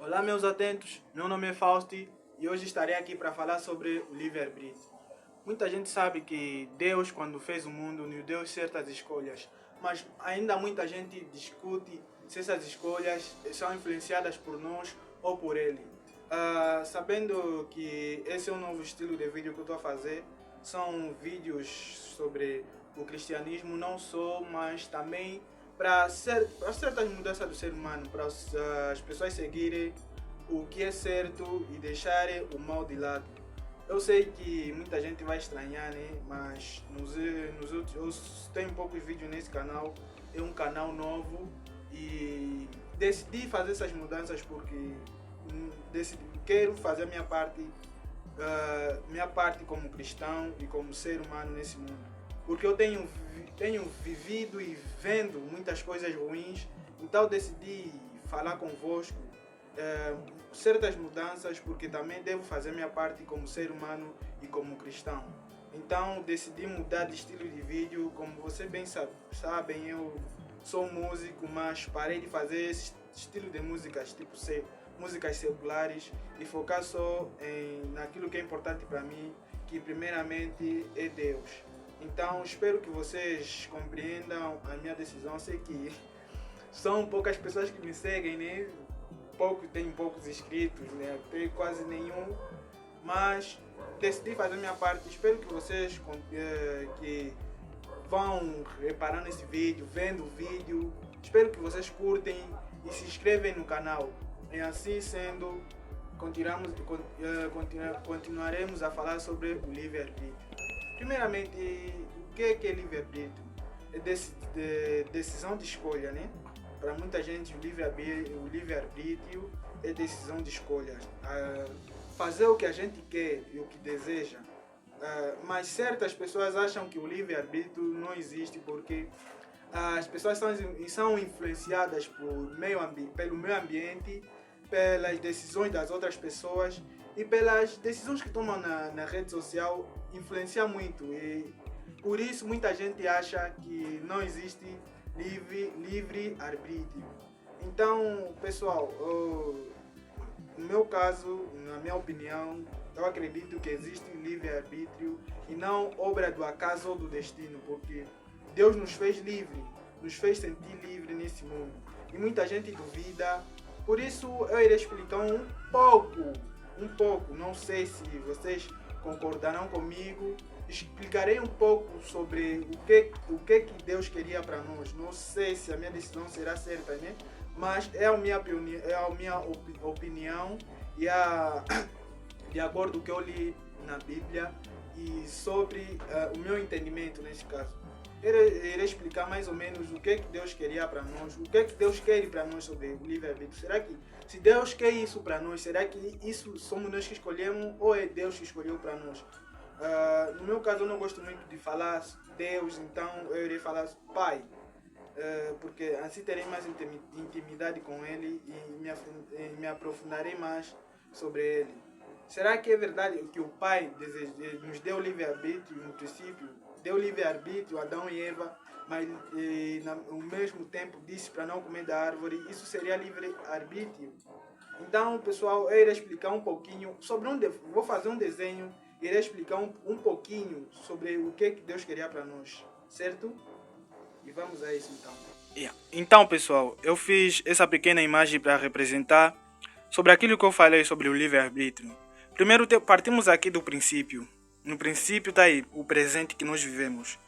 Olá, meus atentos, meu nome é Fausti e hoje estarei aqui para falar sobre o livre-arbítrio. Muita gente sabe que Deus, quando fez o mundo, nos deu certas escolhas, mas ainda muita gente discute se essas escolhas são influenciadas por nós ou por Ele. Sabendo que esse é um novo estilo de vídeo que eu estou a fazer, são vídeos sobre o cristianismo, não só, mas também para certas mudanças do ser humano, para as pessoas seguirem o que é certo e deixarem o mal de lado. Eu sei que muita gente vai estranhar, né? Mas eu tenho poucos vídeos nesse canal, é um canal novo e decidi fazer essas mudanças porque quero fazer a minha parte como cristão e como ser humano nesse mundo. Porque eu tenho vivido e vendo muitas coisas ruins, então decidi falar convosco certas mudanças, porque também devo fazer minha parte como ser humano e como cristão. Então decidi mudar de estilo de vídeo. Como você bem sabem, eu sou músico, mas parei de fazer esse estilo de músicas, tipo músicas seculares, e focar só naquilo que é importante para mim, que primeiramente é Deus. Então espero que vocês compreendam a minha decisão. Sei que são poucas pessoas que me seguem, né? Tenho poucos inscritos, né? Tenho quase nenhum, mas decidi fazer a minha parte. Espero que vocês que vão reparando esse vídeo, vendo o vídeo, espero que vocês curtem e se inscrevem no canal. E assim sendo, continuaremos a falar sobre o livre-arbítrio. Primeiramente, o que é livre-arbítrio? É decisão de escolha, né? Para muita gente, o livre-arbítrio é decisão de escolha. Fazer o que a gente quer e o que deseja. Mas certas pessoas acham que o livre-arbítrio não existe porque as pessoas são influenciadas pelo meio ambiente, pelas decisões das outras pessoas e pelas decisões que tomam na rede social. Influencia muito e por isso muita gente acha que não existe livre-arbítrio. Então, pessoal, no meu caso, na minha opinião, eu acredito que existe livre-arbítrio e não obra do acaso ou do destino, porque Deus nos fez livre, nos fez sentir livre nesse mundo. E muita gente duvida, por isso eu irei explicar um pouco, não sei se vocês concordarão comigo. Explicarei um pouco sobre o que Deus queria para nós. Não sei se a minha decisão será certa, né? Mas é a minha opinião e de acordo com o que eu li na Bíblia e sobre o meu entendimento nesse caso. Irei explicar mais ou menos o que Deus queria para nós, o que Deus quer para nós sobre o livre-arbítrio. Será que, se Deus quer isso para nós, será que isso somos nós que escolhemos ou é Deus que escolheu para nós? No meu caso, eu não gosto muito de falar Deus, então eu irei falar Pai, porque assim terei mais intimidade com Ele e me aprofundarei mais sobre Ele. Será que é verdade que o Pai nos deu livre-arbítrio no princípio? Deu livre-arbítrio a Adão e Eva, mas ao mesmo tempo disse para não comer da árvore. Isso seria livre-arbítrio? Então, pessoal, eu irei explicar um pouquinho sobre vou fazer um desenho e irei explicar um pouquinho sobre o que Deus queria para nós, certo? E vamos a isso então. Então, pessoal, eu fiz essa pequena imagem para representar sobre aquilo que eu falei sobre o livre-arbítrio. Primeiro, partimos aqui do princípio. No princípio está aí o presente que nós vivemos.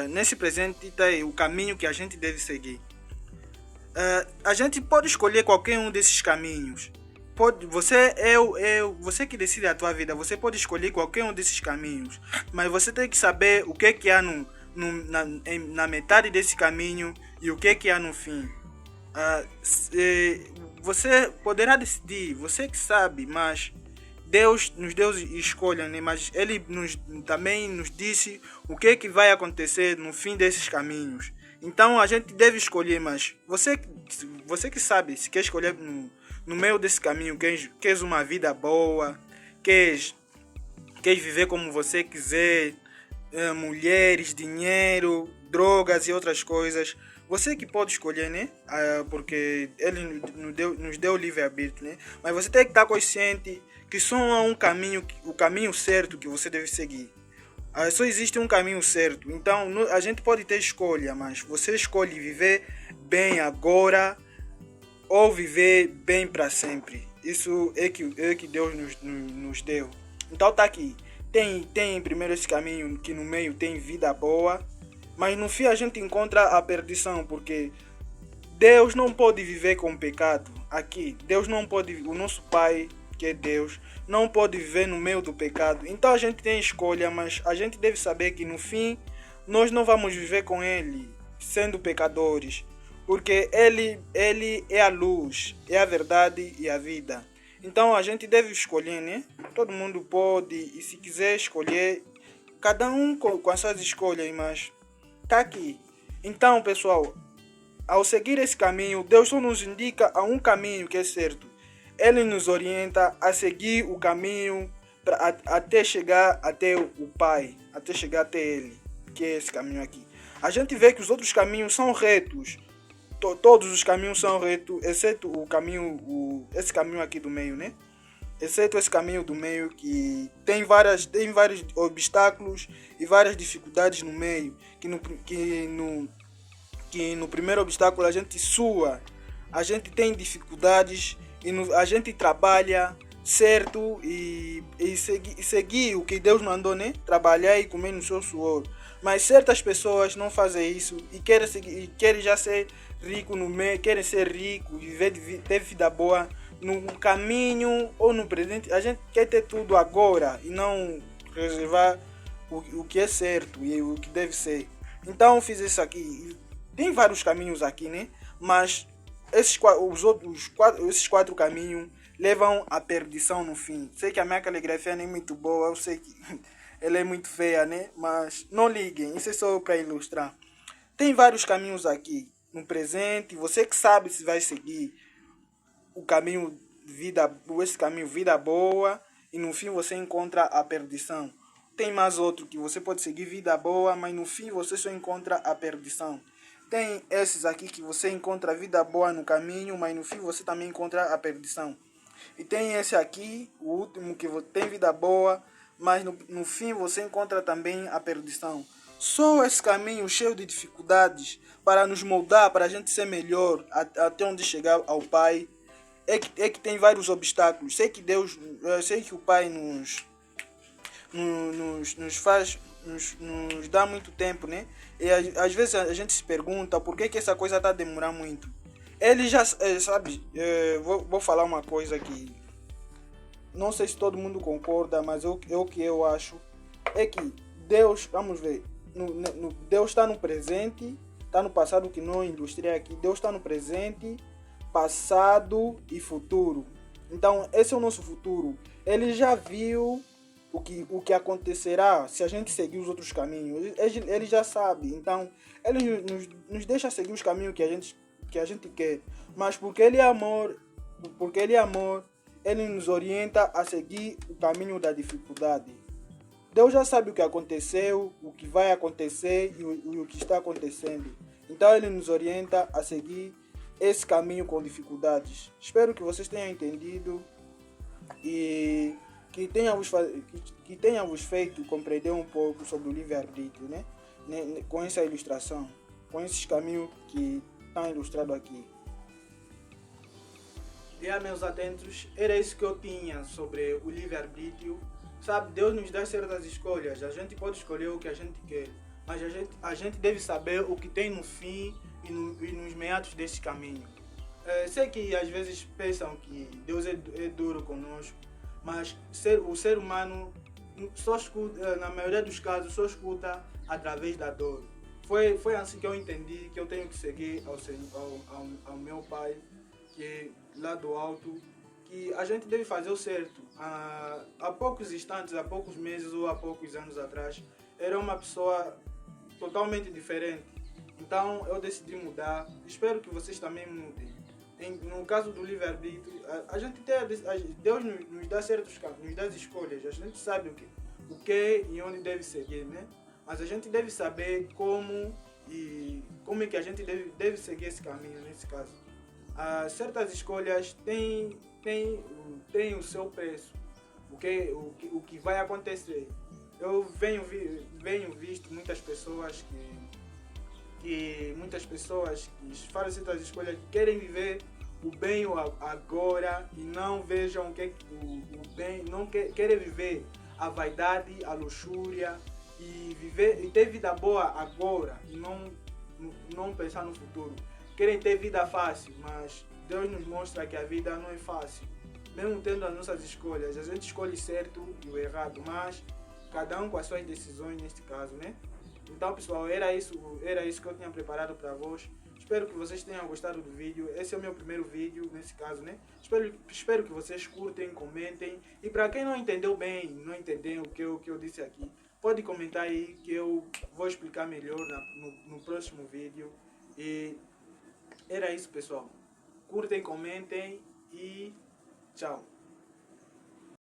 Nesse presente está aí o caminho que a gente deve seguir. A gente pode escolher qualquer um desses caminhos. Você que decide a tua vida. Você pode escolher qualquer um desses caminhos. Mas você tem que saber o que há na metade desse caminho e o que há no fim. Você poderá decidir, você que sabe, mas Deus nos deu escolha, né? Mas Ele também nos disse o que vai acontecer no fim desses caminhos. Então a gente deve escolher, mas você que sabe, se quer escolher no meio desse caminho, queres uma vida boa, queres viver como você quiser, mulheres, dinheiro, drogas e outras coisas, você que pode escolher, né? Porque ele nos deu livre-arbítrio, né? Mas você tem que estar consciente que só há um caminho, o caminho certo que você deve seguir. Só existe um caminho certo. Então a gente pode ter escolha, mas você escolhe viver bem agora ou viver bem para sempre. Isso é que Deus nos deu. Então tá aqui. Tem primeiro esse caminho que no meio tem vida boa, mas no fim a gente encontra a perdição, porque Deus não pode viver com pecado. Aqui, Deus não pode, o nosso Pai, que é Deus, não pode viver no meio do pecado. Então a gente tem escolha, mas a gente deve saber que no fim nós não vamos viver com Ele sendo pecadores, porque Ele é a luz, é a verdade e a vida. Então a gente deve escolher, né? Todo mundo pode, e se quiser escolher, cada um com as suas escolhas, mas tá aqui. Então, pessoal, ao seguir esse caminho, Deus só nos indica a um caminho que é certo. Ele nos orienta a seguir o caminho até chegar até o Pai, até chegar até Ele, que é esse caminho aqui. A gente vê que os outros caminhos são retos. Todos os caminhos são retos, exceto esse caminho aqui do meio, né? Exceto esse caminho do meio que tem vários obstáculos e várias dificuldades no meio, que no primeiro obstáculo a gente sua, a gente tem dificuldades e a gente trabalha certo e seguir o que Deus mandou, né? Trabalhar e comer no seu suor. Mas certas pessoas não fazem isso e querem já ser rico no meio, querem ser rico e ter vida boa no caminho ou no presente. A gente quer ter tudo agora e não reservar o que é certo e o que deve ser. Então eu fiz isso aqui. Tem vários caminhos aqui, né? Mas esses quatro caminhos levam à perdição no fim. Sei que a minha caligrafia não é muito boa, eu sei que ela é muito feia, né? Mas não liguem, isso é só para ilustrar. Tem vários caminhos aqui no presente. Você que sabe se vai seguir o caminho esse caminho vida boa e no fim você encontra a perdição. Tem mais outro que você pode seguir vida boa, mas no fim você só encontra a perdição. Tem esses aqui que você encontra vida boa no caminho, mas no fim você também encontra a perdição. E tem esse aqui, o último, que tem vida boa, mas no fim você encontra também a perdição. Só esse caminho cheio de dificuldades para nos moldar, para a gente ser melhor até onde chegar ao Pai, é que tem vários obstáculos. Sei que o Pai nos dá muito tempo, né? E às vezes a gente se pergunta por que essa coisa está a demorar muito. Ele já sabe, vou falar uma coisa que não sei se todo mundo concorda, mas o que eu acho é que Deus, vamos ver, Deus está no presente, está no passado, que não ilustrei aqui. Deus está no presente, passado e futuro. Então esse é o nosso futuro. Ele já viu o que acontecerá se a gente seguir os outros caminhos. Ele já sabe. Então ele nos deixa seguir os caminhos que a gente quer. Mas porque ele é amor, ele nos orienta a seguir o caminho da dificuldade. Deus já sabe o que aconteceu, o que vai acontecer e o que está acontecendo. Então ele nos orienta a seguir esse caminho com dificuldades. Espero que vocês tenham entendido e que tenha vos feito compreender um pouco sobre o livre-arbítrio, né? Com essa ilustração, com esses caminhos que estão ilustrados aqui. Meus atentos, era isso que eu tinha sobre o livre-arbítrio. Sabe, Deus nos dá certas escolhas. A gente pode escolher o que a gente quer, mas a gente deve saber o que tem no fim e nos meados desse caminho. Sei que às vezes pensam que Deus é duro conosco, mas o ser humano só escuta, na maioria dos casos, só escuta através da dor. Foi assim que eu entendi que eu tenho que seguir ao meu Pai, que lá do alto, que a gente deve fazer o certo. Há poucos instantes, há poucos meses ou há poucos anos atrás, era uma pessoa totalmente diferente. Então eu decidi mudar. Espero que vocês também mudem. No caso do livre-arbítrio, Deus nos dá certos caminhos, nos dá escolhas. A gente sabe o que e onde deve seguir, né? Mas a gente deve saber como e como é que a gente deve seguir esse caminho nesse caso. Certas escolhas têm o seu preço, o que vai acontecer. Eu venho visto muitas pessoas que fazem certas escolhas que querem viver o bem agora e não vejam o bem, não querem viver a vaidade, a luxúria e ter vida boa agora e não pensar no futuro. Querem ter vida fácil, mas Deus nos mostra que a vida não é fácil. Mesmo tendo as nossas escolhas, a gente escolhe certo e o errado, mas cada um com as suas decisões neste caso, né? Então, pessoal, era isso que eu tinha preparado para vós. Espero que vocês tenham gostado do vídeo. Esse é o meu primeiro vídeo nesse caso, né? Espero que vocês curtem, comentem. E para quem não entendeu bem, não entendeu o que eu disse aqui, pode comentar aí que eu vou explicar melhor no próximo vídeo. E era isso, pessoal. Curtem, comentem e tchau.